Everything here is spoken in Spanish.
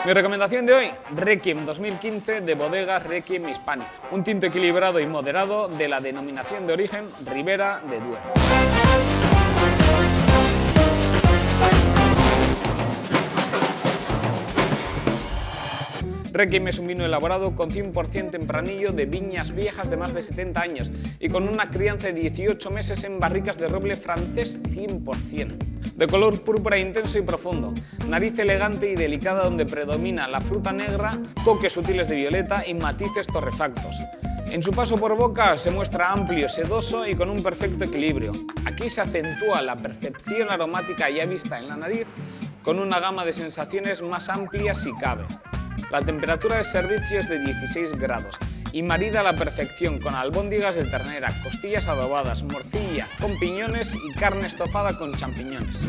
Mi recomendación de hoy, Requiem 2015 de Bodegas Requiem Hispanic, un tinto equilibrado y moderado de la denominación de origen Ribera de Duero. Requiem es un vino elaborado con 100% tempranillo de viñas viejas de más de 70 años y con una crianza de 18 meses en barricas de roble francés 100%. De color púrpura intenso y profundo, nariz elegante y delicada donde predomina la fruta negra, toques sutiles de violeta y matices torrefactos. En su paso por boca se muestra amplio, sedoso y con un perfecto equilibrio. Aquí se acentúa la percepción aromática ya vista en la nariz con una gama de sensaciones más amplia si cabe. La temperatura de servicio es de 16 grados y marida a la perfección con albóndigas de ternera, costillas adobadas, morcilla con piñones y carne estofada con champiñones.